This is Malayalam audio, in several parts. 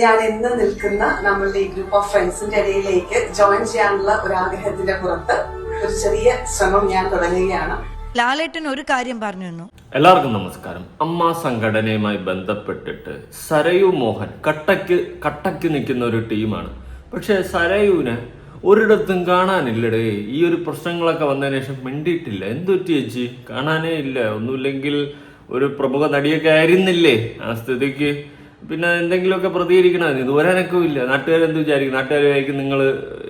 ഞാൻ ഇന്ന് നിൽക്കുന്ന നമ്മളുടെ ഈ ഗ്രൂപ്പ് ഓഫ് ഫ്രണ്ട്സിന്റെ ഇടയിലേക്ക് ജോയിൻ ചെയ്യാനുള്ള ഒരു ആഗ്രഹത്തിന്റെ പുറത്ത് ഒരു ചെറിയ ശ്രമം ഞാൻ തുടങ്ങുകയാണ്. ലാലേട്ടൻ ഒരു കാര്യം പറഞ്ഞു തന്നു. എല്ലാവർക്കും നമസ്കാരം. അമ്മ സംഘടനയുമായി ബന്ധപ്പെട്ടിട്ട് സരയു മോഹൻ കട്ടയ്ക്ക് നിൽക്കുന്ന ഒരു ടീമാണ്. പക്ഷെ സരയുവിനെ ഒരിടത്തും കാണാനില്ലടേ. ഈ ഒരു പ്രശ്നങ്ങളൊക്കെ വന്നതിന് ശേഷം മിണ്ടിയിട്ടില്ല. എന്തുപറ്റി ചേച്ചി? കാണാനേ ഇല്ല. ഒന്നുമില്ലെങ്കിൽ ഒരു പ്രമുഖ നടിയൊക്കെ ആയിരുന്നില്ലേ? ആ സ്ഥിതിക്ക് പിന്നെ എന്തെങ്കിലുമൊക്കെ പ്രതികരിക്കണമെന്ന് ഇതുവരെ എനക്കും ഇല്ല. നാട്ടുകാരെന്ത് വിചാരിക്കും? നാട്ടുകാർ വിചാരിക്കും നിങ്ങൾ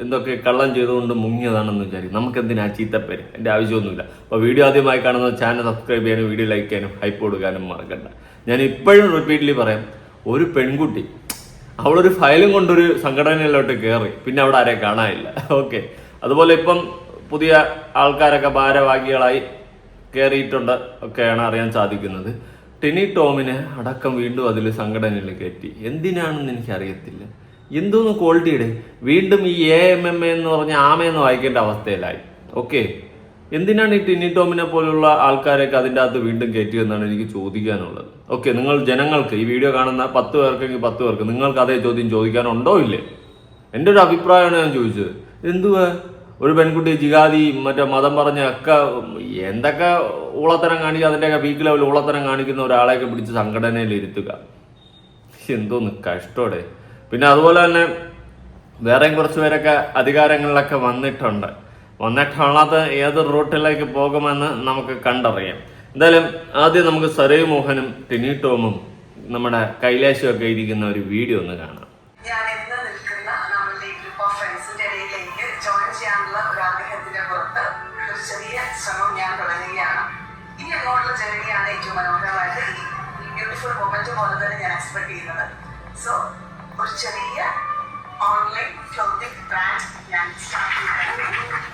എന്തൊക്കെ കള്ളം ചെയ്തുകൊണ്ട് മുങ്ങിയതാണെന്ന് വിചാരിക്കും. നമുക്കെന്തിനാ ചീത്തപ്പേര്? എൻ്റെ ആവശ്യമൊന്നുമില്ല. അപ്പോൾ വീഡിയോ ആദ്യമായി കാണുന്ന ചാനൽ സബ്സ്ക്രൈബ് ചെയ്യാനും വീഡിയോ ലൈക്ക് ചെയ്യാനും ഹൈപ്പ് കൊടുക്കാനും മറക്കണ്ട. ഞാൻ ഇപ്പോഴും റിപ്പീറ്റ്ലി പറയാം, ഒരു പെൺകുട്ടി അവളൊരു ഫയലും കൊണ്ടൊരു സംഘടനയിലോട്ട് കയറി, പിന്നെ അവിടെ ആരെയും കാണാനില്ല. ഓക്കെ, അതുപോലെ ഇപ്പം പുതിയ ആൾക്കാരൊക്കെ ഭാരവാഹികളായി കയറിയിട്ടുണ്ട് ഒക്കെയാണ് അറിയാൻ സാധിക്കുന്നത്. ടിനി ടോമിനെ അടക്കം വീണ്ടും അതിൽ സംഘടനയിൽ കയറ്റി. എന്തിനാണെന്ന് എനിക്കറിയത്തില്ല. എന്തോന്ന് ക്വാളിറ്റിയുടെ വീണ്ടും ഈ AMMA എന്ന് പറഞ്ഞ ആമയെന്ന് വായിക്കേണ്ട അവസ്ഥയിലായി. ഓക്കെ, എന്തിനാണ് ഈ ടിനി ടോമിനെ പോലുള്ള ആൾക്കാരൊക്കെ അതിൻ്റെ അകത്ത് വീണ്ടും കയറ്റിയെന്നാണ് എനിക്ക് ചോദിക്കാനുള്ളത്. ഓക്കെ, നിങ്ങൾ ജനങ്ങൾക്ക് ഈ വീഡിയോ കാണുന്ന 10 പേർക്കെങ്കിൽ 10 പേർക്ക് നിങ്ങൾക്ക് അതേ ചോദ്യം ചോദിക്കാനുണ്ടോ ഇല്ലേ? എൻ്റെ ഒരു അഭിപ്രായമാണ് ഞാൻ ചോദിച്ചത്. എന്തുവാ ഒരു പെൺകുട്ടി ജിഹാദി മറ്റേ മതം പറഞ്ഞ ഒക്കെ എന്തൊക്കെ ഊളത്തരം കാണിക്കുക, അതിൻ്റെയൊക്കെ പീക്ക് ലെവൽ ഊളത്തരം കാണിക്കുന്ന ഒരാളെയൊക്കെ പിടിച്ച് സംഘടനയിൽ ഇരുത്തുക. എന്തോന്ന് കഷ്ടോടെ. പിന്നെ അതുപോലെ തന്നെ വേറെയും കുറച്ച് പേരൊക്കെ അധികാരങ്ങളിലൊക്കെ വന്നിട്ടുള്ളത് ഏത് റൂട്ടിലേക്ക് പോകുമെന്ന് നമുക്ക് കണ്ടറിയാം. എന്തായാലും ആദ്യം നമുക്ക് സരയു മോഹനും ടിനി ടോമും നമ്മുടെ കൈലാശും ഒക്കെ ഇരിക്കുന്ന ഒരു വീഡിയോ ഒന്ന് കാണാം. ഞാൻ ഇന്ന് നിൽക്കുന്ന നമ്മളുടെ ഈ ഗ്രൂപ്പ് ഓഫ് ഫ്രണ്ട്സിന്റെ ഇടയിലേക്ക് ജോയിൻ ചെയ്യാനുള്ള ഒരു ആഗ്രഹത്തിന്റെ പുറത്ത് ഒരു ചെറിയ ശ്രമം ഞാൻ തുടങ്ങുകയാണ്. ഇനി അങ്ങോട്ടുള്ള ജേർണിയാണ് ഏറ്റവും മനോഹരമായിട്ട് ഈ ബ്യൂട്ടിഫുൾ മൊമെന്റ് പോലെ തന്നെ ഞാൻ എക്സ്പെക്ട് ചെയ്യുന്നത്. സോ ഒരു ചെറിയ ഓൺലൈൻ ക്ലോത്തിങ് ബ്രാൻഡ് ഞാൻ സ്റ്റാർട്ട് ചെയ്യുകയാണ്.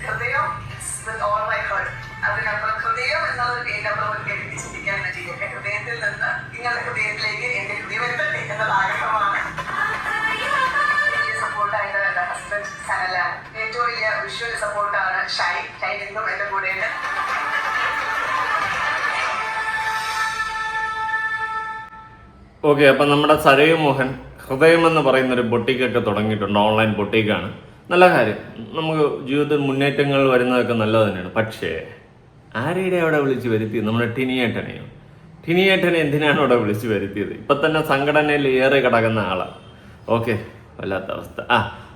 ഹൃദയം വിത്ത് ഓൾ മൈ ഹേർട്ട്. അതിനപ്പുറം ഹൃദയം എന്നുള്ള പേരിനപ്പുറം ഒരിക്കലും ചിന്തിക്കാൻ പറ്റില്ല. ഹൃദയത്തിൽ നിന്ന് നിങ്ങളുടെ ഹൃദയത്തിലേക്ക് എന്റെ ഹൃദയം എത്തട്ടെ എന്നുള്ള ആഗ്രഹമാണ്. വലിയ സപ്പോർട്ടായിട്ട് എന്റെ ഹസ്ബൻഡ് സനലാണ്. ഏറ്റവും വലിയ വിഷ്വൽ സപ്പോർട്ടാണ് ഷൈൻ എന്നും എന്റെ കൂടെയുണ്ട്. ഓക്കെ, അപ്പം നമ്മുടെ സരയു മോഹൻ ഹൃദയം എന്ന് പറയുന്നൊരു ബൊട്ടിക്കൊക്കെ തുടങ്ങിയിട്ടുണ്ട്. ഓൺലൈൻ ബൊട്ടിക്കാണ്. നല്ല കാര്യം. നമുക്ക് ജീവിതത്തിൽ മുന്നേറ്റങ്ങൾ വരുന്നതൊക്കെ നല്ലത് തന്നെയാണ്. പക്ഷേ ആരെയുടെ അവിടെ വിളിച്ച് വരുത്തിയത്? നമ്മുടെ ടിനിയേട്ടനെ എന്തിനാണ് അവിടെ വിളിച്ച് വരുത്തിയത്? ഇപ്പം തന്നെ സംഘടനയിൽ ഏറെ കിടക്കുന്ന ആളാണ്. ഓക്കെ, വല്ലാത്ത അവസ്ഥ.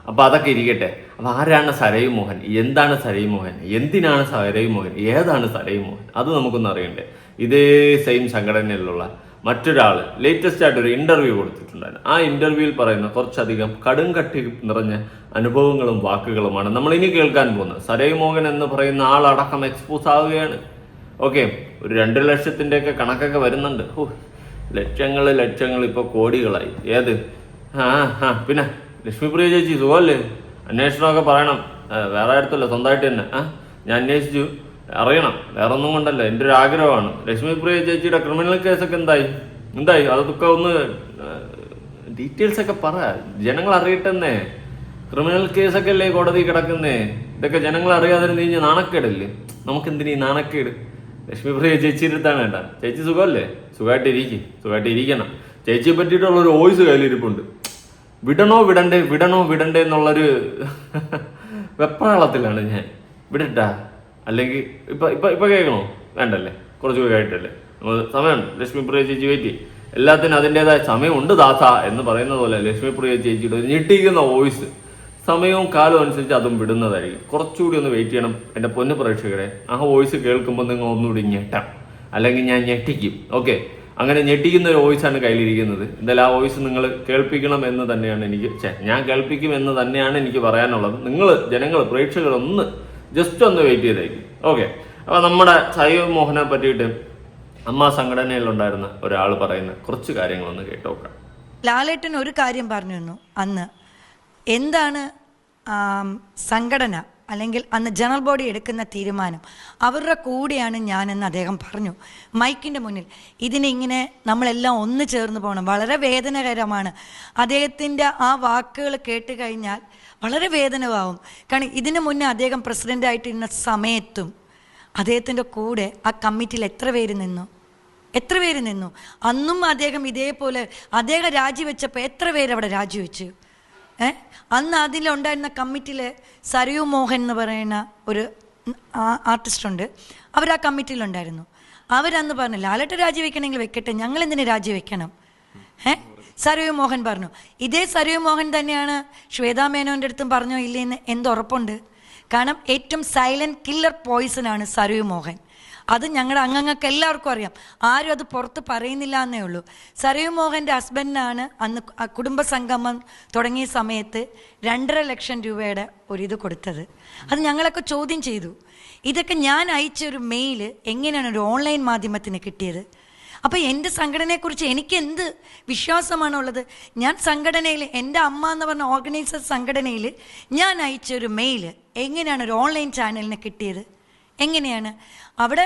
അപ്പം അതൊക്കെ ഇരിക്കട്ടെ. അപ്പം ആരാണ് സരയു മോഹൻ? എന്താണ് സരയു മോഹൻ? എന്തിനാണ് സരയു മോഹൻ? ഏതാണ് സരയു മോഹൻ? അത് നമുക്കൊന്നും അറിയണ്ടേ. ഇതേ സെയിം സംഘടനയിലുള്ള മറ്റൊരാൾ ലേറ്റസ്റ്റ് ആയിട്ട് ഒരു ഇന്റർവ്യൂ കൊടുത്തിട്ടുണ്ടായിരുന്നു. ആ ഇന്റർവ്യൂവിൽ പറയുന്ന കുറച്ചധികം കടുംകട്ടി നിറഞ്ഞ അനുഭവങ്ങളും വാക്കുകളുമാണ് നമ്മൾ ഇനി കേൾക്കാൻ പോകുന്നത്. സരയു മോഹൻ എന്ന് പറയുന്ന ആളടക്കം എക്സ്പോസ് ആവുകയാണ്. ഓക്കെ, ഒരു 2 ലക്ഷത്തിൻ്റെയൊക്കെ കണക്കൊക്കെ വരുന്നുണ്ട്. ലക്ഷങ്ങൾ ഇപ്പോൾ കോടികളായി. ഏത് പിന്നെ ലക്ഷ്മിപ്രിയ ചേച്ചി സുഖമല്ലേ? അന്വേഷണമൊക്കെ പറയണം. വേറെ അടുത്തല്ല, സ്വന്തമായിട്ട് തന്നെ. ഞാൻ അന്വേഷിച്ചു, അറിയണം. വേറെ ഒന്നും കൊണ്ടല്ല, എൻ്റെ ഒരു ആഗ്രഹമാണ്. ലക്ഷ്മിപ്രിയ ചേച്ചിയുടെ ക്രിമിനൽ കേസൊക്കെ എന്തായി? അതൊക്കെ ഒന്ന് ഡീറ്റെയിൽസ് ഒക്കെ പറ, ജനങ്ങൾ അറിയട്ടെന്നേ. ക്രിമിനൽ കേസൊക്കെ അല്ലേ കോടതി കിടക്കുന്നേ? ഇതൊക്കെ ജനങ്ങൾ അറിയാതെ നീ നാണക്കേടല്ലേ? നമുക്കെന്തിനീ നാണക്കേട്? ലക്ഷ്മിപ്രിയ ചേച്ചിയുടെ അടുത്താണ് കേട്ടാ. ചേച്ചി സുഖമല്ലേ? സുഖമായിട്ടിരിക്കണം. ചേച്ചിയെ പറ്റിയിട്ടുള്ള ഒരു വോയിസ് കയ്യിലിരിപ്പുണ്ട്. വിടണോ വിടണ്ടേ എന്നുള്ളൊരു വെപ്രാളത്തിലാണ് ഞാൻ. വിടട്ടാ അല്ലെങ്കിൽ ഇപ്പൊ കേൾക്കണോ? വേണ്ടല്ലേ, കുറച്ച് കേട്ടല്ലേ. സമയമുണ്ട്. ലക്ഷ്മിപ്രിയ ചേച്ചി വെയിറ്റ്. എല്ലാത്തിനും അതിൻ്റെതായ സമയമുണ്ട് ദാസ എന്ന് പറയുന്ന പോലെ ലക്ഷ്മിപ്രിയ ചേച്ചിയുടെ ഒരു ഞെട്ടിക്കുന്ന വോയിസ് സമയവും കാലവും അനുസരിച്ച് അതും വിടുന്നതായിരിക്കും. കുറച്ചുകൂടി ഒന്ന് വെയിറ്റ് ചെയ്യണം എൻ്റെ പൊന്നു പ്രേക്ഷകരെ. ആ വോയിസ് കേൾക്കുമ്പോൾ നിങ്ങൾ ഒന്നുകൂടി ഞെട്ടാം, അല്ലെങ്കിൽ ഞാൻ ഞെട്ടിക്കും. ഓക്കെ, അങ്ങനെ ഞെട്ടിക്കുന്ന ഒരു വോയിസാണ് കയ്യിലിരിക്കുന്നത്. എന്തായാലും ആ വോയിസ് നിങ്ങൾ കേൾപ്പിക്കണം എന്ന് തന്നെയാണ് ഞാൻ കേൾപ്പിക്കും എന്ന് തന്നെയാണ് എനിക്ക് പറയാനുള്ളത്. ജനങ്ങൾ പ്രേക്ഷകർ ജസ്റ്റ് ഒന്ന് വെയിറ്റ് ചെയ്തായിരിക്കും. ഓക്കെ, അപ്പോൾ നമ്മുടെ സരയു മോഹനെ പറ്റിയിട്ട് അമ്മ സംഘടനയിലുണ്ടായിരുന്ന ഒരാൾ പറയുന്ന കുറച്ച് കാര്യങ്ങളൊന്ന് കേട്ടോക്കാം. ലാലേട്ടൻ ഒരു കാര്യം പറഞ്ഞു തന്നു അന്ന്. എന്താണ് സംഘടന അല്ലെങ്കിൽ അന്ന് ജനറൽ ബോഡി എടുക്കുന്ന തീരുമാനം അവരുടെ കൂടെയാണ് ഞാനെന്ന് അദ്ദേഹം പറഞ്ഞു മൈക്കിൻ്റെ മുന്നിൽ. ഇതിനിങ്ങനെ നമ്മളെല്ലാം ഒന്ന് ചേർന്ന് പോകണം. വളരെ വേദനകരമാണ്. അദ്ദേഹത്തിൻ്റെ ആ വാക്കുകൾ കേട്ട് കഴിഞ്ഞാൽ വളരെ വേദനയാവും. കാരണം ഇതിനു മുന്നേ അദ്ദേഹം പ്രസിഡൻ്റായിട്ടിരുന്ന സമയത്തും അദ്ദേഹത്തിൻ്റെ കൂടെ ആ കമ്മിറ്റിയിൽ എത്ര പേര് നിന്നു. അന്നും അദ്ദേഹം ഇതേപോലെ അദ്ദേഹം രാജിവെച്ചപ്പോൾ എത്ര പേര് അവിടെ രാജിവെച്ചു? അന്ന് അതിലുണ്ടായിരുന്ന കമ്മിറ്റിയിൽ സരയു മോഹൻ എന്ന് പറയുന്ന ഒരു ആർട്ടിസ്റ്റുണ്ട്. അവർ ആ കമ്മിറ്റിയിലുണ്ടായിരുന്നു. അവരന്ന് പറഞ്ഞു ലാലേട്ടൻ രാജിവെക്കണമെങ്കിൽ വെക്കട്ടെ, ഞങ്ങളെന്തിനു രാജിവെക്കണം? സരയു മോഹൻ പറഞ്ഞു. ഇതേ സരയു മോഹൻ തന്നെയാണ് ശ്വേതാ മേനോൻ്റെ അടുത്തും പറഞ്ഞോ ഇല്ലേന്ന് എന്തുറപ്പുണ്ട്? കാരണം ഏറ്റവും സൈലൻറ്റ് കില്ലർ പോയിസനാണ് സരയു മോഹൻ. അത് ഞങ്ങളുടെ അംഗങ്ങൾക്ക് എല്ലാവർക്കും അറിയാം. ആരും അത് പുറത്ത് പറയുന്നില്ല എന്നേ ഉള്ളൂ. സരയു മോഹൻ്റെ ഹസ്ബൻഡിനാണ് അന്ന് കുടുംബസംഗമം തുടങ്ങിയ സമയത്ത് 2.5 ലക്ഷം രൂപയുടെ ഒരിത് കൊടുത്തത്. അത് ഞങ്ങളൊക്കെ ചോദ്യം ചെയ്തു. ഇതൊക്കെ ഞാൻ അയച്ചൊരു മെയിൽ എങ്ങനെയാണ് ഒരു ഓൺലൈൻ മാധ്യമത്തിന് കിട്ടിയത്? അപ്പോൾ എൻ്റെ സംഘടനയെക്കുറിച്ച് എനിക്ക് എന്ത് വിശ്വാസമാണുള്ളത്? ഞാൻ സംഘടനയിൽ എൻ്റെ അമ്മ എന്ന് പറഞ്ഞ ഓർഗനൈസർ സംഘടനയിൽ ഞാൻ അയച്ചൊരു മെയിൽ എങ്ങനെയാണ് ഒരു ഓൺലൈൻ ചാനലിന് കിട്ടിയത്? എങ്ങനെയാണ്? അവിടെ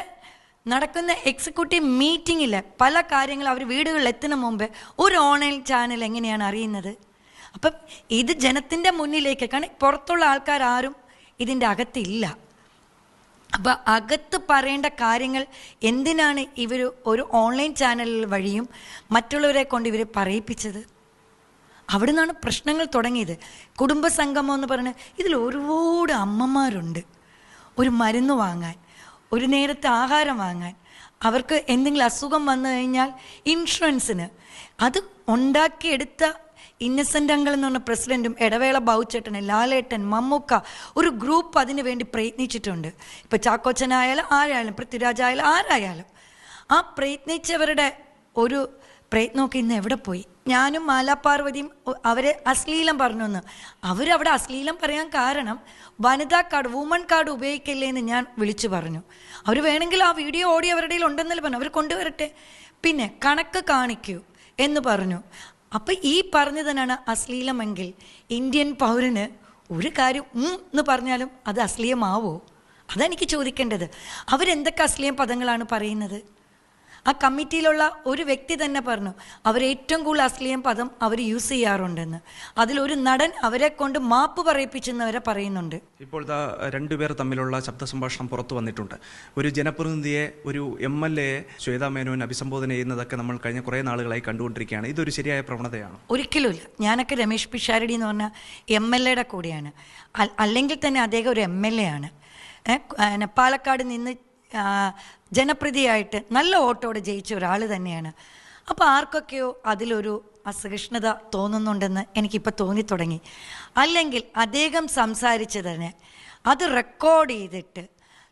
നടക്കുന്ന എക്സിക്യൂട്ടീവ് മീറ്റിങ്ങിൽ പല കാര്യങ്ങൾ അവർ വീടുകളിൽ എത്തുന്ന മുമ്പ് ഒരു ഓൺലൈൻ ചാനൽ എങ്ങനെയാണ് അറിയുന്നത്? അപ്പം ഇത് ജനത്തിൻ്റെ മുന്നിലേക്ക്, കാരണം പുറത്തുള്ള ആൾക്കാരും ഇതിൻ്റെ അകത്തില്ല. അപ്പോൾ അകത്ത് പറയേണ്ട കാര്യങ്ങൾ എന്തിനാണ് ഇവർ ഒരു ഓൺലൈൻ ചാനൽ വഴിയും മറ്റുള്ളവരെ കൊണ്ട് ഇവർ പറയിപ്പിച്ചത്? അവിടെ നിന്നാണ് പ്രശ്നങ്ങൾ തുടങ്ങിയത്. കുടുംബസംഗമം എന്ന് പറഞ്ഞാൽ ഇതിൽ ഒരുപാട് അമ്മമാരുണ്ട്. ഒരു മരുന്ന് വാങ്ങാൻ, ഒരു നേരത്തെ ആഹാരം വാങ്ങാൻ, അവർക്ക് എന്തെങ്കിലും അസുഖം വന്നു കഴിഞ്ഞാൽ ഇൻഷുറൻസിന് അത് ഉണ്ടാക്കിയെടുത്ത ഇന്നസെൻ്റ് അങ്കിൾ എന്ന് പറഞ്ഞ പ്രസിഡൻറ്റും ഇടവേള ബാബുച്ചേട്ടൻ, ലാലേട്ടൻ, മമ്മൂക്ക ഒരു ഗ്രൂപ്പ് അതിന് വേണ്ടി പ്രയത്നിച്ചിട്ടുണ്ട്. ഇപ്പോൾ ചാക്കോച്ചനായാലും ആരായാലും പൃഥ്വിരാജായാലും ആരായാലും ആ പ്രയത്നിച്ചവരുടെ ഒരു പ്രയത്നമൊക്കെ ഇന്ന് എവിടെ പോയി? ഞാനും മാലാപാർവതിയും അവരെ അശ്ലീലം പറഞ്ഞു എന്ന്. അവരവിടെ അശ്ലീലം പറയാൻ കാരണം വനിതാ കാർഡ്, വുമൺ കാർഡ് ഉപയോഗിക്കില്ലേ എന്ന് ഞാൻ വിളിച്ചു പറഞ്ഞു. അവർ വേണമെങ്കിൽ ആ വീഡിയോ ഓഡിയോ അവരുടെ ഉണ്ടെന്നല്ലേ പറഞ്ഞു, അവർ കൊണ്ടുവരട്ടെ, പിന്നെ കണക്ക് കാണിക്കൂ എന്ന് പറഞ്ഞു. അപ്പം ഈ പറഞ്ഞതിനാണ് അശ്ലീലമെങ്കിൽ ഇന്ത്യൻ പൗരന് ഒരു കാര്യം എന്ന് പറഞ്ഞാലും അത് അശ്ലീലമാവോ? അതെനിക്ക് ചോദിക്കേണ്ടത്. അവരെന്തൊക്കെ അശ്ലീല പദങ്ങളാണ് പറയുന്നത്? ആ കമ്മിറ്റിയിലുള്ള ഒരു വ്യക്തി തന്നെ പറഞ്ഞു അവരേറ്റവും കൂടുതൽ അശ്ലീല പദം അവർ യൂസ് ചെയ്യാറുണ്ടെന്ന്. അതിലൊരു നടൻ അവരെ കൊണ്ട് മാപ്പ് പറയിപ്പിച്ചെന്നവരെ പറയുന്നുണ്ട്. ഇപ്പോൾ 2 പേർ തമ്മിലുള്ള ശബ്ദ സംഭാഷണം പുറത്തു വന്നിട്ടുണ്ട്. ഒരു ജനപ്രതിനിധിയെ, ഒരു MLA ശ്വേതാ മേനോൻ അഭിസംബോധന ചെയ്യുന്നതൊക്കെ നമ്മൾ കഴിഞ്ഞ കുറേ നാളുകളായി കണ്ടുകൊണ്ടിരിക്കുകയാണ്. ഇതൊരു ശരിയായ പ്രവണതയാണ്? ഒരിക്കലുമില്ല. ഞാനൊക്കെ രമേശ് പിഷാരടി എന്ന് പറഞ്ഞ MLA കൂടെയാണ്. അല്ലെങ്കിൽ തന്നെ അദ്ദേഹം ഒരു MLA ആണ്. പാലക്കാട് നിന്ന് ജനപ്രതിയായിട്ട് നല്ല വോട്ടോടെ ജയിച്ച ഒരാൾ തന്നെയാണ്. അപ്പോൾ ആർക്കൊക്കെയോ അതിലൊരു അസഹിഷ്ണുത തോന്നുന്നുണ്ടെന്ന് എനിക്കിപ്പോൾ തോന്നിത്തുടങ്ങി. അല്ലെങ്കിൽ അദ്ദേഹം സംസാരിച്ചതിന് അത് റെക്കോർഡ് ചെയ്തിട്ട്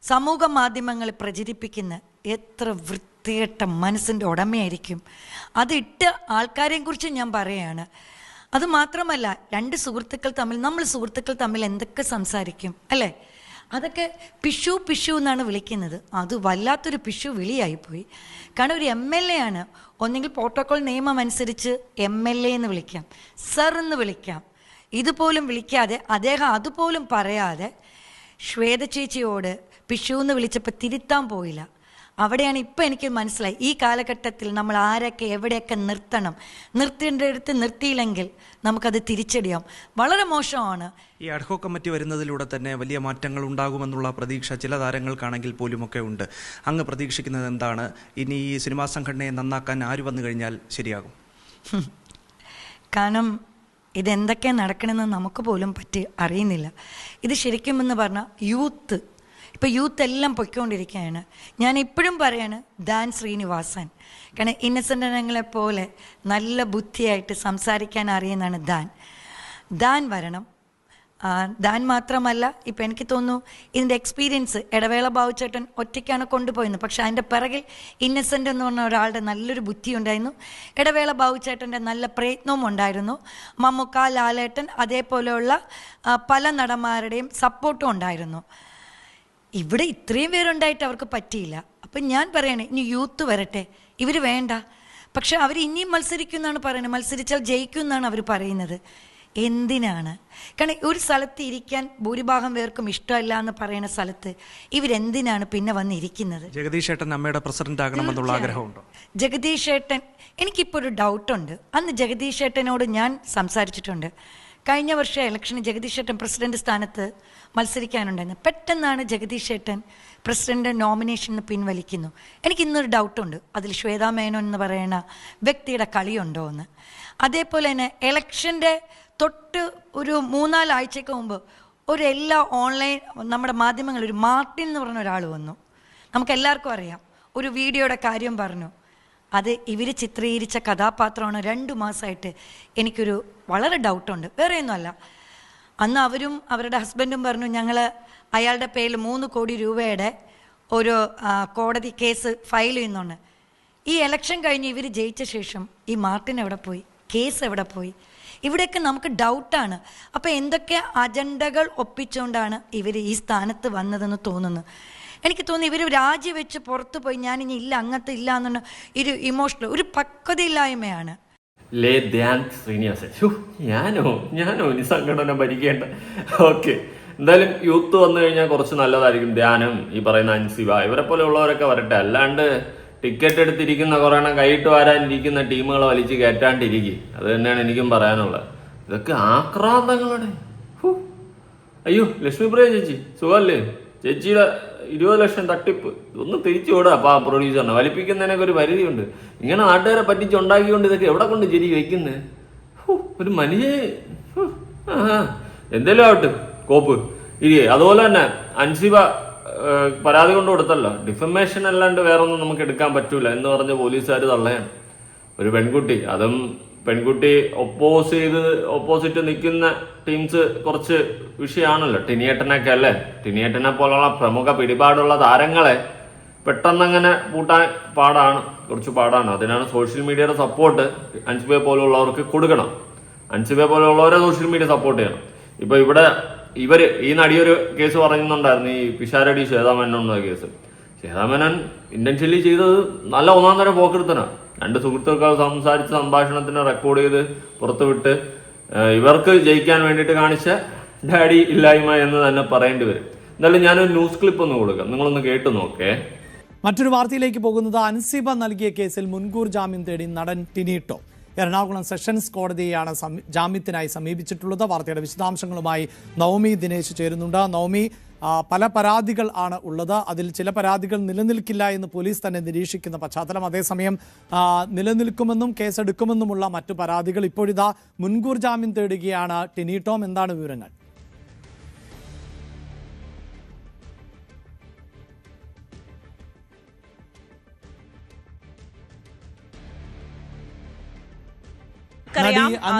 സമൂഹ മാധ്യമങ്ങളിൽ പ്രചരിപ്പിക്കുന്ന എത്ര വൃത്തികെട്ട മനസ്സിൻ്റെ ഉടമയായിരിക്കും. അതിട്ട ആൾക്കാരെയും കുറിച്ച് ഞാൻ പറയുകയാണ്. അതുമാത്രമല്ല, 2 സുഹൃത്തുക്കൾ തമ്മിൽ, നമ്മൾ സുഹൃത്തുക്കൾ തമ്മിൽ എന്തൊക്കെ സംസാരിക്കും അല്ലേ? അതൊക്കെ പിഷു പിഷു എന്നാണ് വിളിക്കുന്നത്. അത് വല്ലാത്തൊരു പിഷു വിളിയായിപ്പോയി. കാരണം ഒരു MLA ആണ്. ഒന്നെങ്കിൽ പ്രോട്ടോകോൾ നിയമം അനുസരിച്ച് MLA എന്ന് വിളിക്കാം, സർ എന്ന് വിളിക്കാം. ഇതുപോലും വിളിക്കാതെ അദ്ദേഹം അതുപോലും പറയാതെ ശ്വേത ചേച്ചിയോട് പിഷു എന്ന് വിളിച്ചപ്പോൾ തിരുത്താൻ പോയില്ല. അവിടെയാണ് ഇപ്പം എനിക്ക് മനസ്സിലായി ഈ കാലഘട്ടത്തിൽ നമ്മൾ ആരൊക്കെ എവിടെയൊക്കെ നിർത്തണം. നിർത്തേണ്ടടുത്ത് നിർത്തിയില്ലെങ്കിൽ നമുക്കത് തിരിച്ചടിയാം. വളരെ മോശമാണ്. ഈ അഡ്ഹോ കമ്മിറ്റി വരുന്നതിലൂടെ തന്നെ വലിയ മാറ്റങ്ങൾ ഉണ്ടാകുമെന്നുള്ള പ്രതീക്ഷ ചില താരങ്ങൾക്കാണെങ്കിൽ പോലുമൊക്കെ ഉണ്ട്. അങ്ങ് പ്രതീക്ഷിക്കുന്നത് എന്താണ്? ഇനി ഈ സിനിമാ സംഘടനയെ നന്നാക്കാൻ ആര് വന്നു കഴിഞ്ഞാൽ ശരിയാകും? കാരണം ഇതെന്തൊക്കെ നടക്കണമെന്ന് നമുക്ക് പോലും അറിയുന്നില്ല. ഇത് ശരിക്കും എന്ന് പറഞ്ഞാൽ ഇപ്പോൾ യൂത്ത് എല്ലാം പൊയ്ക്കൊണ്ടിരിക്കുകയാണ്. ഞാൻ ഇപ്പോഴും പറയാണ് ദാൻ ശ്രീനിവാസൻ. കാരണം ഇന്നസെൻ്റ് പോലെ നല്ല ബുദ്ധിയായിട്ട് സംസാരിക്കാൻ അറിയുന്നതാണ് ദാൻ വരണം. ദാൻ മാത്രമല്ല, ഇപ്പം എനിക്ക് തോന്നുന്നു ഇതിൻ്റെ എക്സ്പീരിയൻസ് ഇടവേള ബാബുച്ചേട്ടൻ ഒറ്റയ്ക്കാണ് കൊണ്ടുപോയിരുന്നത്. പക്ഷെ അതിൻ്റെ പിറകിൽ ഇന്നസെൻ്റ് എന്ന് പറഞ്ഞ ഒരാളുടെ നല്ലൊരു ബുദ്ധി ഉണ്ടായിരുന്നു. ഇടവേള ബാബുച്ചേട്ടൻ്റെ നല്ല പ്രയത്നവും ഉണ്ടായിരുന്നു. മമ്മൂക്ക, ലാലേട്ടൻ, അതേപോലെയുള്ള പല നടന്മാരുടെയും സപ്പോർട്ടും ഉണ്ടായിരുന്നു. ഇവിടെ ഇത്രയും പേരുണ്ടായിട്ട് അവർക്ക് പറ്റിയില്ല. അപ്പം ഞാൻ പറയണേ, ഇനി യൂത്ത് വരട്ടെ. ഇവർ വേണ്ട, പക്ഷെ അവർ ഇനിയും മത്സരിക്കും എന്നാണ് പറയുന്നത്. മത്സരിച്ചാൽ ജയിക്കും എന്നാണ് അവർ പറയുന്നത്. എന്തിനാണ്? കാരണം ഒരു സ്ഥലത്ത് ഇരിക്കാൻ ഭൂരിഭാഗം പേർക്കും ഇഷ്ടമല്ല എന്ന് പറയുന്ന സ്ഥലത്ത് ഇവരെന്തിനാണ് പിന്നെ വന്നിരിക്കുന്നത്? ജഗദീഷ് ഏട്ടൻ അമ്മയുടെ പ്രസിഡന്റ് ആകണമെന്നുള്ള ആഗ്രഹമുണ്ടോ? ജഗദീഷ് ഏട്ടൻ, എനിക്കിപ്പോൾ ഒരു ഡൗട്ടുണ്ട്. അന്ന് ജഗദീഷ് ഏട്ടനോട് ഞാൻ സംസാരിച്ചിട്ടുണ്ട്. കഴിഞ്ഞ വർഷം ഇലക്ഷന് ജഗദീഷ് ഏട്ടൻ പ്രസിഡന്റ് സ്ഥാനത്ത് മത്സരിക്കാനുണ്ടായിരുന്നു. പെട്ടെന്നാണ് ജഗദീഷ് ഏട്ടൻ പ്രസിഡന്റ് നോമിനേഷന് പിൻവലിക്കുന്നു. എനിക്ക് ഇന്നൊരു ഡൗട്ടുണ്ട്, അതിൽ ശ്വേതാ മേനോൻ എന്ന് പറയുന്ന വ്യക്തിയുടെ കളിയുണ്ടോ എന്ന്. അതേപോലെ തന്നെ ഇലക്ഷൻ്റെ തൊട്ട് ഒരു 3-4 ആഴ്ചയ്ക്ക് മുമ്പ് എല്ലാ ഓൺലൈൻ നമ്മുടെ മാധ്യമങ്ങളിൽ ഒരു മാർട്ടിൻ എന്ന് പറഞ്ഞ ഒരാൾ വന്നു. നമുക്കെല്ലാവർക്കും അറിയാം, ഒരു വീഡിയോയുടെ കാര്യം പറഞ്ഞു. അത് ഇവർ ചിത്രീകരിച്ച കഥാപാത്രമാണ്. 2 മാസമായിട്ട് എനിക്കൊരു വളരെ ഡൗട്ടുണ്ട്. വേറെ ഒന്നുമല്ല, അന്ന് അവരും അവരുടെ ഹസ്ബൻഡും പറഞ്ഞു ഞങ്ങൾ അയാളുടെ പേരിൽ 3 കോടി രൂപയുടെ ഒരു കോടതി കേസ് ഫയൽ ചെയ്യുന്നുണ്ട്. ഈ ഇലക്ഷൻ കഴിഞ്ഞ് ഇവർ ജയിച്ച ശേഷം ഈ മാർട്ടിൻ എവിടെ പോയി? കേസ് എവിടെ പോയി? ഇവിടെയൊക്കെ നമുക്ക് ഡൗട്ടാണ്. അപ്പോൾ എന്തൊക്കെ അജണ്ടകൾ ഒപ്പിച്ചുകൊണ്ടാണ് ഇവർ ഈ സ്ഥാനത്ത് വന്നതെന്ന് തോന്നുന്നു. എനിക്ക് തോന്നുന്നു ഇവർ രാജിവെച്ച് പുറത്തു പോയി ഞാനിനി ഇല്ല അങ്ങനത്തെ ഇല്ല എന്നുള്ള ഒരു ഇമോഷണൽ ഒരു പക്വതയില്ലായ്മയാണ്. ലേ ധ്യാൻ ശ്രീനിവാസൻ, ഞാനോ ഇനി സംഘടന ഭരിക്കേണ്ട. ഓക്കെ, എന്തായാലും യൂത്ത് വന്നു കഴിഞ്ഞാൽ കുറച്ച് നല്ലതായിരിക്കും. ധ്യാനം, ഈ പറയുന്ന അൻസിബ, ഇവരെ പോലെ ഉള്ളവരൊക്കെ വരട്ടെ. അല്ലാണ്ട് ടിക്കറ്റ് എടുത്തിരിക്കുന്ന കുറേണ്ണം കൈയിട്ട് വരാനിരിക്കുന്ന ടീമുകളെ വലിച്ച് കയറ്റാണ്ടിരിക്കും. അത് തന്നെയാണ് എനിക്കും പറയാനുള്ളത്. ഇതൊക്കെ ആക്രാന്തങ്ങളുടെ. അയ്യോ, ലക്ഷ്മിപ്രിയ ചേച്ചി സുഖമല്ലേ? ചേച്ചിയുടെ 20 ലക്ഷം തട്ടിപ്പ് ഒന്ന് തിരിച്ചു വിടാ. അപ്പോൾ ആ പ്രൊഡ്യൂസറിനെ വലിപ്പിക്കുന്നതിനൊക്കെ ഒരു പരിധിയുണ്ട്. ഇങ്ങനെ നാട്ടുകാരെ പറ്റിച്ചുണ്ടാക്കിക്കൊണ്ട് ഇതൊക്കെ എവിടെ കൊണ്ട് ശരി വയ്ക്കുന്നത്? ഒരു മനുഷ്യ എന്തേലും ആവട്ടെ, കോപ്പ് ഇരിക്കേ. അതുപോലെ തന്നെ അൻസിബ പരാതി കൊണ്ട് കൊടുത്തല്ലോ, ഡിഫമേഷൻ അല്ലാണ്ട് വേറെ ഒന്നും നമുക്ക് എടുക്കാൻ പറ്റൂല എന്ന് പറഞ്ഞ് പോലീസുകാർ തള്ളയാണ്. ഒരു പെൺകുട്ടി, അതും പെൺകുട്ടി ഓപ്പോസിറ്റ് നിൽക്കുന്ന ടീംസ് കുറച്ച് വിഷയമാണല്ലോ. ടിനിയേട്ടനൊക്കെ അല്ലേ, ടിനിയേട്ടനെ പോലുള്ള പ്രമുഖ പിടിപാടുള്ള താരങ്ങളെ പെട്ടെന്നങ്ങനെ പൂട്ടാൻ കുറച്ച് പാടാണ്. അതിനാണ് സോഷ്യൽ മീഡിയയുടെ സപ്പോർട്ട് അൻസിബയെ പോലുള്ളവർക്ക് കൊടുക്കണം. അൻസിബയെ പോലുള്ളവരെ സോഷ്യൽ മീഡിയ സപ്പോർട്ട് ചെയ്യണം. ഇപ്പൊ ഇവിടെ ഈ നടിയൊരു കേസ് പറയുന്നുണ്ടായിരുന്നു, ഈ പിഷാരടി ശ്വേതാ മേനോൻ എന്ന കേസ്. ശ്വേതാ മേനോൻ ഇന്റൻഷ്യലി ചെയ്തത് നല്ല 1-ാം തരം പോക്കെടുത്തനാണ്. 2 സുഹൃത്തുക്കൾ സംസാരിച്ച സംഭാഷണത്തിന് റെക്കോർഡ് ചെയ്ത് പുറത്തുവിട്ട് ഇവർക്ക് ജയിക്കാൻ വേണ്ടിയിട്ട് കാണിച്ച ഡാഡി ഇല്ലായ്മ എന്ന് തന്നെ പറയേണ്ടി വരും. എന്തായാലും ഞാനൊരു ന്യൂസ് ക്ലിപ്പ് ഒന്ന് കൊടുക്കാം, നിങ്ങളൊന്ന് കേട്ടു നോക്കേ. മറ്റൊരു വാർത്തയിലേക്ക് പോകുന്നത്, അൻസിബ നൽകിയ കേസിൽ മുൻകൂർ ജാമ്യം തേടി നടൻ ടിനി ടോം എറണാകുളം സെഷൻസ് കോടതിയെയാണ് ജാമ്യത്തിനായി സമീപിച്ചിട്ടുള്ളത്. വാർത്തയുടെ വിശദാംശങ്ങളുമായി നവമി ദിനേശ് ചേരുന്നുണ്ട്. നവമി, പല പരാതികൾ ആണ് ഉള്ളത്. അതിൽ ചില പരാതികൾ നിലനിൽക്കില്ല എന്ന് പോലീസ് തന്നെ നിരീക്ഷിക്കുന്ന പശ്ചാത്തലം, അതേസമയം നിലനിൽക്കുമെന്നും കേസെടുക്കുമെന്നുമുള്ള മറ്റു പരാതികൾ. ഇപ്പോഴിതാ മുൻകൂർ ജാമ്യം തേടുകയാണ് ടിനി ടോം. എന്താണ് വിവരങ്ങൾ?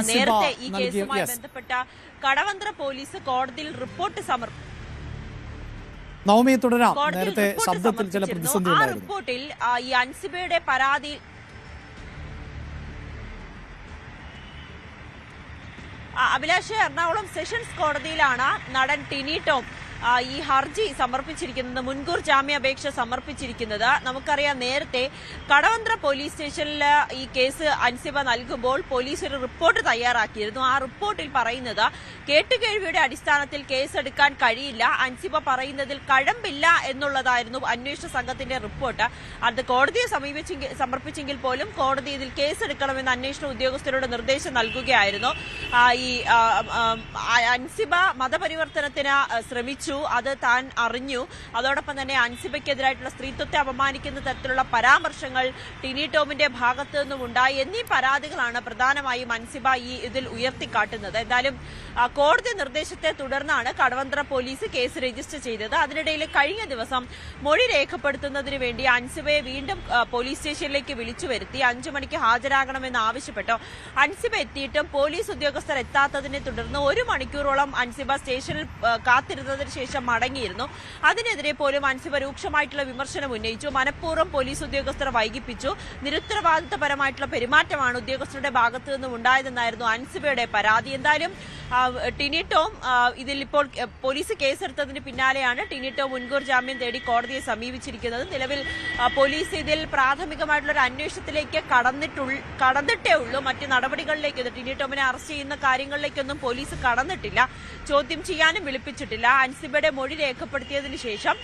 നേരത്തെ ഈ കേസുമായി ബന്ധപ്പെട്ട കടവന്ത്ര പോലീസ് കോടതിയിൽ റിപ്പോർട്ട് നവമി തുടരാം. നേരത്തെ ശബ്ദത്തിൽ ചില പ്രതിസന്ധി ആ റിപ്പോർട്ടിൽ ഈ അൻസിബയുടെ പരാതി അഭിലാഷ്, എറണാകുളം സെഷൻസ് കോടതിയിലാണ് നടൻ ടിനി ടോം ഈ ഹർജി സമർപ്പിച്ചിരിക്കുന്നത്, മുൻകൂർ ജാമ്യാപേക്ഷ സമർപ്പിച്ചിരിക്കുന്നത്. നമുക്കറിയാം, നേരത്തെ കടവന്ത്ര പോലീസ് സ്റ്റേഷനിൽ ഈ കേസ് അൻസിബ നൽകുമ്പോൾ പോലീസ് ഒരു റിപ്പോർട്ട് തയ്യാറാക്കിയിരുന്നു. ആ റിപ്പോർട്ടിൽ പറയുന്നത് കേട്ടുകേഴ്വിയുടെ അടിസ്ഥാനത്തിൽ കേസെടുക്കാൻ കഴിയില്ല, അൻസിബ പറയുന്നതിൽ കഴമ്പില്ല എന്നുള്ളതായിരുന്നു അന്വേഷണ സംഘത്തിന്റെ റിപ്പോർട്ട്. അത് കോടതിയെ സമർപ്പിച്ചെങ്കിൽ പോലും കോടതി ഇതിൽ കേസെടുക്കണമെന്ന് അന്വേഷണ ഉദ്യോഗസ്ഥരോട് നിർദ്ദേശം നൽകുകയായിരുന്നു. ഈ അൻസിബ മതപരിവർത്തനത്തിന് ശ്രമിച്ചു, അത് താൻ അറിഞ്ഞു. അതോടൊപ്പം തന്നെ അൻസിബയ്ക്കെതിരായിട്ടുള്ള സ്ത്രീത്വത്തെ അപമാനിക്കുന്ന തരത്തിലുള്ള പരാമർശങ്ങൾ ടിനി ടോമിന്റെ ഭാഗത്തു നിന്നും ഉണ്ടായി എന്നീ പരാതികളാണ് പ്രധാനമായും അൻസിബ ഇതിൽ ഉയർത്തിക്കാട്ടുന്നത്. എന്തായാലും കോടതി നിർദ്ദേശത്തെ തുടർന്നാണ് കടവന്ത്ര പോലീസ് കേസ് രജിസ്റ്റർ ചെയ്തത്. അതിനിടയിൽ കഴിഞ്ഞ ദിവസം മൊഴി രേഖപ്പെടുത്തുന്നതിന് വേണ്ടി അൻസിബയെ വീണ്ടും പോലീസ് സ്റ്റേഷനിലേക്ക് വിളിച്ചു വരുത്തി 5 മണിക്ക് ഹാജരാകണമെന്ന് ആവശ്യപ്പെട്ടു. അൻസിബ എത്തിയിട്ടും പോലീസ് ഉദ്യോഗസ്ഥർ എത്താത്തതിനെ തുടർന്ന് 1 മണിക്കൂറോളം അൻസിബ സ്റ്റേഷനിൽ കാത്തിരുന്നതിന് ശേഷം മടങ്ങിയിരുന്നു. അതിനെതിരെ പോലും അൻസിബ രൂക്ഷമായിട്ടുള്ള വിമർശനം ഉന്നയിച്ചു. മനഃപൂർവ്വം പോലീസ് ഉദ്യോഗസ്ഥരെ വൈകിപ്പിച്ചു, നിരുത്തരവാദിത്തപരമായിട്ടുള്ള പെരുമാറ്റമാണ് ഉദ്യോഗസ്ഥരുടെ ഭാഗത്തു നിന്നും ഉണ്ടായതെന്നായിരുന്നു അൻസിബയുടെ പരാതി. എന്തായാലും ടിനി ടോം ഇതിലിപ്പോൾ പോലീസ് കേസെടുത്തതിന് പിന്നാലെയാണ് ടിനി ടോം മുൻകൂർ ജാമ്യം തേടി കോടതിയെ സമീപിച്ചിരിക്കുന്നത്. നിലവിൽ പോലീസ് ഇതിൽ പ്രാഥമികമായിട്ടുള്ള ഒരു അന്വേഷണത്തിലേക്ക് കടന്നിട്ടേ ഉള്ളൂ. മറ്റ് നടപടികളിലേക്ക് ടിനി ടോമിനെ അറസ്റ്റ് ചെയ്യുന്ന കാര്യങ്ങളിലേക്കൊന്നും പോലീസ് കടന്നിട്ടില്ല. ചോദ്യം ചെയ്യാനും വിളിപ്പിച്ചിട്ടില്ല. അൻസിബയുടെ മൊഴി രേഖപ്പെടുത്തിയതിനു ശേഷം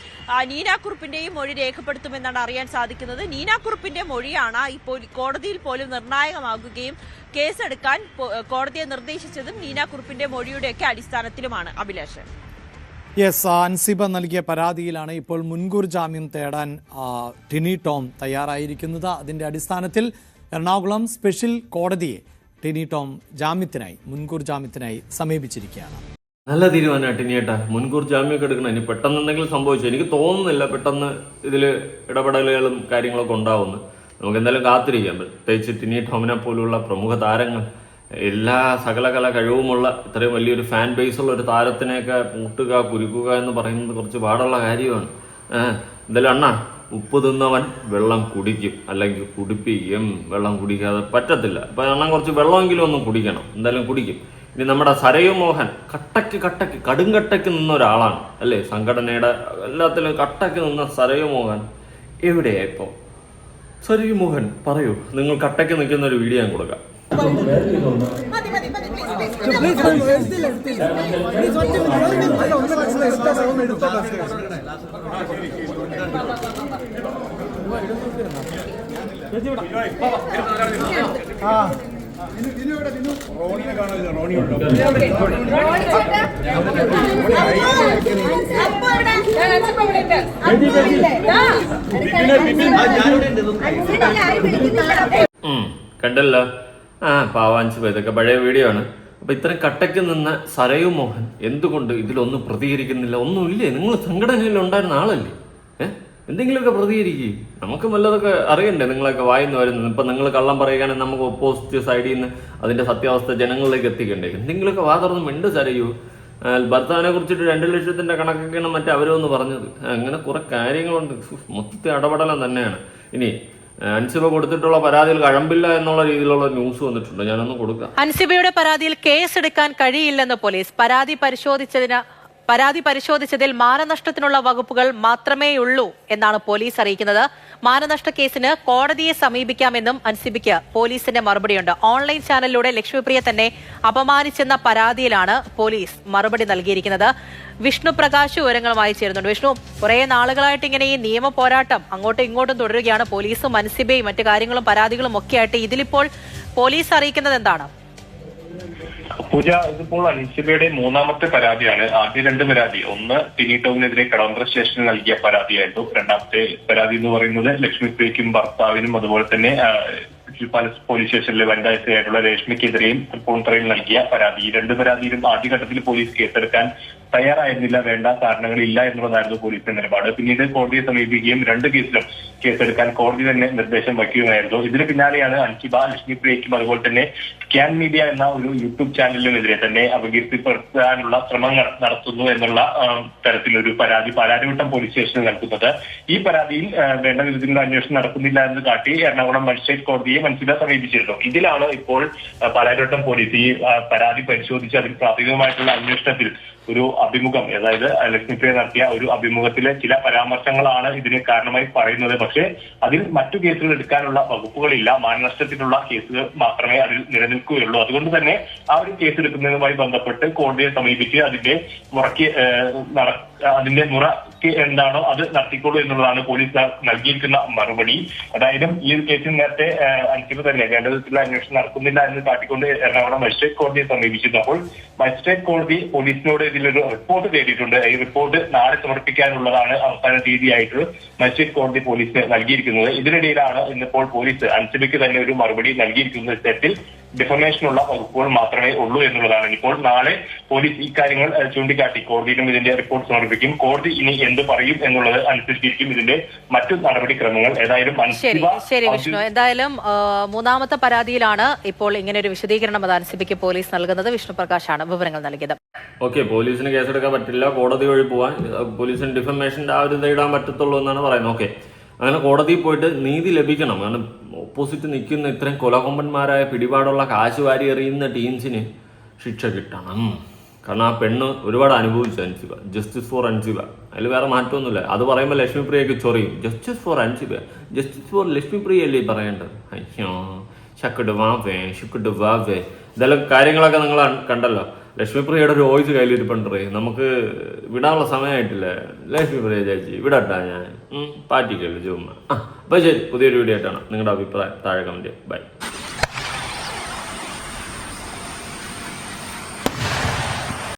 നീനാക്കുറുപ്പിന്റെയും മൊഴി രേഖപ്പെടുത്തുമെന്നാണ് അറിയാൻ സാധിക്കുന്നത്. നീനാക്കുറുപ്പിന്റെ മൊഴിയാണ് ഇപ്പോൾ കോടതിയിൽ പോലും നിർണായകമാകുകയും കേസെടുക്കാൻ കോടതിയെ നിർദ്ദേശിച്ചതും നീനാക്കുറുപ്പിന്റെ മൊഴിയുടെയൊക്കെ അടിസ്ഥാനത്തിലുമാണ്. അഭിലാഷ്. യെസ്, അൻസിബ നൽകിയ പരാതിയിലാണ് ഇപ്പോൾ മുൻകൂർ ജാമ്യം തേടാൻ ടിനി ടോം തയ്യാറായിരിക്കുന്നത്. അതിന്റെ അടിസ്ഥാനത്തിൽ എറണാകുളം സ്പെഷ്യൽ കോടതിയെ ടിനി ടോം മുൻകൂർ ജാമ്യത്തിനായി സമീപിച്ചിരിക്കുകയാണ്. നല്ല തീരുമാനമാണ് ടിനിയേട്ടാ. മുൻകൂർ ജാമ്യമൊക്കെ എടുക്കണം. ഇനി പെട്ടെന്ന് എന്തെങ്കിലും സംഭവിച്ചു എനിക്ക് തോന്നുന്നില്ല പെട്ടെന്ന് ഇതിൽ ഇടപെടലുകളും കാര്യങ്ങളൊക്കെ ഉണ്ടാവുന്നു. നമുക്ക് എന്തായാലും കാത്തിരിക്കാം. പ്രത്യേകിച്ച് ടിനി ടോമിനെ പോലുള്ള പ്രമുഖ താരങ്ങൾ എല്ലാ സകല കഴിവുമുള്ള ഇത്രയും വലിയൊരു ഫാൻ ബേസുള്ള ഒരു താരത്തിനെയൊക്കെ പൂട്ടുക കുരുക്കുക എന്ന് പറയുന്നത് കുറച്ച് പാടുള്ള കാര്യമാണ്. എന്തായാലും അണ്ണാ, ഉപ്പ് തിന്നവൻ വെള്ളം കുടിക്കും, അല്ലെങ്കിൽ കുടിപ്പിക്കും. വെള്ളം കുടിക്കാതെ പറ്റത്തില്ല. അപ്പം അണ്ണൻ കുറച്ച് വെള്ളമെങ്കിലും ഒന്ന് കുടിക്കണം. എന്തായാലും കുടിക്കും. ഇനി നമ്മുടെ സരയു മോഹൻ കടുങ്കട്ടയ്ക്ക് നിന്ന ഒരാളാണ് അല്ലേ? സംഘടനയുടെ എല്ലാത്തിലും കട്ടയ്ക്ക് നിന്ന സരയു മോഹൻ എവിടെയാ ഇപ്പോൾ? സരയു മോഹൻ പറയൂ, നിങ്ങൾ കട്ടയ്ക്ക് നിൽക്കുന്ന ഒരു വീഡിയോ ഞാൻ കൊടുക്കാം. കണ്ടല്ലോ. പാവാൻസ് ഇതൊക്കെ പഴയ വീഡിയോ ആണ്. അപ്പൊ ഇത്രയും കട്ടയ്ക്ക് നിന്ന സരയു മോഹൻ എന്തുകൊണ്ട് ഇതിലൊന്നും പ്രതികരിക്കുന്നില്ല? ഒന്നുമില്ലേ? നിങ്ങൾ സംഘടനയിൽ ഉണ്ടായിരുന്ന ആളല്ലേ? എന്തെങ്കിലുമൊക്കെ പ്രതികരിക്കുക. നമുക്ക് വല്ലതൊക്കെ അറിയണ്ടേ? നിങ്ങളൊക്കെ വായിന്ന് വരുന്നത്. ഇപ്പൊ നിങ്ങൾ കള്ളം പറയുകയാണെങ്കിൽ നമുക്ക് ഓപ്പോസിറ്റ് സൈഡിൽ നിന്ന് അതിന്റെ സത്യാവസ്ഥ ജനങ്ങളിലേക്ക് എത്തിക്കണ്ടേ? എന്തെങ്കിലുമൊക്കെ വാ തുറന്ന് മിണ്ട് സരയു. ഭർത്താവിനെ കുറിച്ചിട്ട് 2 ലക്ഷത്തിന്റെ കണക്കൊക്കെയാണ് മറ്റേ അവരൊന്ന് പറഞ്ഞത്. അങ്ങനെ കുറെ കാര്യങ്ങളുണ്ട്. മൊത്തത്തിൽ ഇടപെടലം തന്നെയാണ്. ഇനി അൻസിബ കൊടുത്തിട്ടുള്ള പരാതിയിൽ കഴമ്പില്ല എന്നുള്ള രീതിയിലുള്ള ന്യൂസ് വന്നിട്ടുണ്ട്. ഞാനൊന്ന് കൊടുക്കാം. അൻസിബയുടെ പരാതിയിൽ കേസെടുക്കാൻ കഴിയില്ലെന്ന് പോലീസ്. പരാതി പരിശോധിച്ചതിൽ മാനനഷ്ടത്തിനുള്ള വകുപ്പുകൾ മാത്രമേയുള്ളൂ എന്നാണ് പോലീസ് അറിയിക്കുന്നത്. മാനനഷ്ട കേസിന് കോടതിയെ സമീപിക്കാമെന്നും അൻസിബയ്ക്ക് പോലീസിന്റെ മറുപടിയുണ്ട്. ഓൺലൈൻ ചാനലിലൂടെ ലക്ഷ്മിപ്രിയ തന്നെ അപമാനിച്ചെന്ന പരാതിയിലാണ് പോലീസ് മറുപടി നൽകിയിരിക്കുന്നത്. വിഷ്ണു പ്രകാശ് വിവരങ്ങളുമായി ചേരുന്നുണ്ട്. വിഷ്ണു, കുറെ നാളുകളായിട്ട് ഇങ്ങനെ ഈ നിയമ പോരാട്ടം അങ്ങോട്ടും ഇങ്ങോട്ടും തുടരുകയാണ്. പോലീസും അൻസിബയും മറ്റു കാര്യങ്ങളും പരാതികളും ഒക്കെ ആയിട്ട് ഇതിലിപ്പോൾ പോലീസ് അറിയിക്കുന്നത് എന്താണ്? പൂജ, ഇതിപ്പോൾ അൻസിബയുടെ 3ാമത്തെ പരാതിയാണ്. ആദ്യ 2 പരാതി, ഒന്ന് ടിനി ടോമിനെതിരെ കടവന്ത്ര സ്റ്റേഷനിൽ നൽകിയ പരാതിയായിരുന്നു. 2ാമത്തെ പരാതി എന്ന് പറയുന്നത് ലക്ഷ്മിപ്രിയയ്ക്കും ഭർത്താവിനും അതുപോലെ തന്നെ പോലീസ് സ്റ്റേഷനിലെ വനിതായായിട്ടുള്ള രേഷ്മയ്ക്കെതിരെയും തൃപ്പൂണിത്തുറയിൽ നൽകിയ പരാതി. ഈ 2 പരാതിയിലും ആദ്യഘട്ടത്തിൽ പോലീസ് കേസെടുക്കാൻ തയ്യാറായിരുന്നില്ല. വേണ്ട കാരണങ്ങളില്ല എന്നുള്ളതായിരുന്നു പോലീസിന്റെ നിലപാട്. പിന്നീട് കോടതിയെ സമീപിക്കുകയും 2 കേസിലും കേസെടുക്കാൻ കോടതി തന്നെ നിർദ്ദേശം വയ്ക്കുകയായിരുന്നു. ഇതിന് പിന്നാലെയാണ് അൻസിബ ലക്ഷ്മിപ്രിയയ്ക്കും അതുപോലെ തന്നെ ക്യാൻ മീഡിയ എന്ന ഒരു യൂട്യൂബ് ചാനലിനുമെതിരെ തന്നെ അപകീർത്തിപ്പെടുത്താനുള്ള ശ്രമങ്ങൾ നടത്തുന്നു എന്നുള്ള തരത്തിലൊരു പരാതി പാലാരിവട്ടം പോലീസ് സ്റ്റേഷനിൽ നൽകുന്നത്. ഈ പരാതിയിൽ വേണ്ട വിധത്തിലുള്ള അന്വേഷണം നടക്കുന്നില്ല എന്ന് കാട്ടി എറണാകുളം മജിസ്ട്രേറ്റ് കോടതിയെ അൻസിബ സമീപിച്ചിരുന്നു. ഇതിലാണ് ഇപ്പോൾ പാലാരിവട്ടം പോലീസ് ഈ പരാതി പരിശോധിച്ച് അതിൽ പ്രാഥമികമായിട്ടുള്ള അന്വേഷണത്തിൽ ഒരു അഭിമുഖം, അതായത് ലക്ഷ്മിപ്രിയ നടത്തിയ ഒരു അഭിമുഖത്തിലെ ചില പരാമർശങ്ങളാണ് ഇതിന് കാരണമായി പറയുന്നത്. പക്ഷേ അതിൽ മറ്റു കേസുകൾ എടുക്കാനുള്ള വകുപ്പുകളില്ല. മാനനഷ്ടത്തിനുള്ള കേസുകൾ മാത്രമേ അതിൽ നിലനിൽക്കുകയുള്ളൂ. അതുകൊണ്ട് തന്നെ ആ ഒരു കേസ് എടുക്കുന്നതുമായി ബന്ധപ്പെട്ട് കോടതിയെ സമീപിച്ച് അതിന്റെ മുറയ്ക്ക് എന്താണോ അത് നടത്തിക്കോളൂ എന്നുള്ളതാണ് പോലീസ് നൽകിയിരിക്കുന്ന മറുപടി. അതായത് ഈ ഒരു കേസിൽ നേരത്തെ അൻസിബ തന്നെ വേണ്ട വിധത്തിലുള്ള അന്വേഷണം നടക്കുന്നില്ല എന്ന് കാട്ടിക്കൊണ്ട് എറണാകുളം മജിസ്ട്രേറ്റ് കോടതിയെ സമീപിച്ചിരുന്നു. അപ്പോൾ മജിസ്ട്രേറ്റ് കോടതി പോലീസിനോട് ഇതിലൊരു റിപ്പോർട്ട് തേടിയിട്ടുണ്ട്. ഈ റിപ്പോർട്ട് നാളെ സമർപ്പിക്കാനുള്ളതാണ് അവസാന തീയതിയായിട്ട് മജിസ്ട്രേറ്റ് കോടതി പോലീസിന് നൽകിയിരിക്കുന്നത്. ഇതിനിടയിലാണ് ഇന്നിപ്പോൾ പോലീസ് അൻസിബയ്ക്ക് തന്നെ ഒരു മറുപടി നൽകിയിരിക്കുന്ന തരത്തിൽ ഡിഫമേഷനുള്ള വകുപ്പുകൾ മാത്രമേ ഉള്ളൂ എന്നുള്ളതാണ്. ഇപ്പോൾ നാളെ പോലീസ് ഇക്കാര്യങ്ങൾ ചൂണ്ടിക്കാട്ടി കോടതിയിലും ഇതിന്റെ റിപ്പോർട്ട് സമർപ്പിക്കും. കോടതി ഇനി എന്ത് പറയും എന്നുള്ളത് അനുസരിച്ചിരിക്കും ഇതിന്റെ മറ്റു നടപടിക്രമങ്ങൾ. ഏതായാലും ശരി വിഷ്ണു, എന്തായാലും 3ാമത്തെ പരാതിയിലാണ് ഇപ്പോൾ ഇങ്ങനെ ഒരു വിശദീകരണം അത് അൻസിബയ്ക്ക് പോലീസ് നൽകുന്നത്. വിഷ്ണു പ്രകാശാണ് വിവരങ്ങൾ നൽകിയത്. ഓക്കെ, പോലീസിന് കേസെടുക്കാൻ പറ്റില്ല, കോടതി വഴി പോവാൻ പോലീസിന് ഡിഫമേഷന്റെ ആ ഒരു ഇടാൻ പറ്റത്തുള്ളൂ എന്നാണ് പറയുന്നത്. ഓക്കെ, അങ്ങനെ കോടതിയിൽ പോയിട്ട് നീതി ലഭിക്കണം. കാരണം ഓപ്പോസിറ്റ് നിൽക്കുന്ന ഇത്രയും കൊലകൊമ്പന്മാരായ പിടിപാടുള്ള കാശ് വാരി എറിയുന്ന ടീംസിന് ശിക്ഷ കിട്ടണം. കാരണം ആ പെണ്ണ് ഒരുപാട് അനുഭവിച്ചു അൻസിബ. ജസ്റ്റിസ് ഫോർ അൻസിബ, അതിൽ വേറെ മാറ്റമൊന്നുമില്ല. അത് പറയുമ്പോൾ ലക്ഷ്മിപ്രിയക്ക് ചൊറിയും. Justice for Ansiba, justice for Lakshmipriya അല്ലേ പറയേണ്ടത്? അയ്യോ വാവേ. ഇതെല്ലാം കാര്യങ്ങളൊക്കെ നിങ്ങൾ കണ്ടല്ലോ. ലക്ഷ്മിപ്രിയയുടെ ഒരു വോയിസ് കയ്യിലിരിപ്പണ്ടേ, നമുക്ക് വിടാനുള്ള സമയമായിട്ടില്ല. ലക്ഷ്മിപ്രിയ ചേച്ചി വിടട്ടാ, ഞാൻ പാറ്റിക്കല്ലോ ചുമ്മാ. അപ്പോൾ ശരി, പുതിയൊരു വീഡിയോ ആയിട്ടാണ്. നിങ്ങളുടെ അഭിപ്രായം താഴെ കമന്റ്. ബൈ.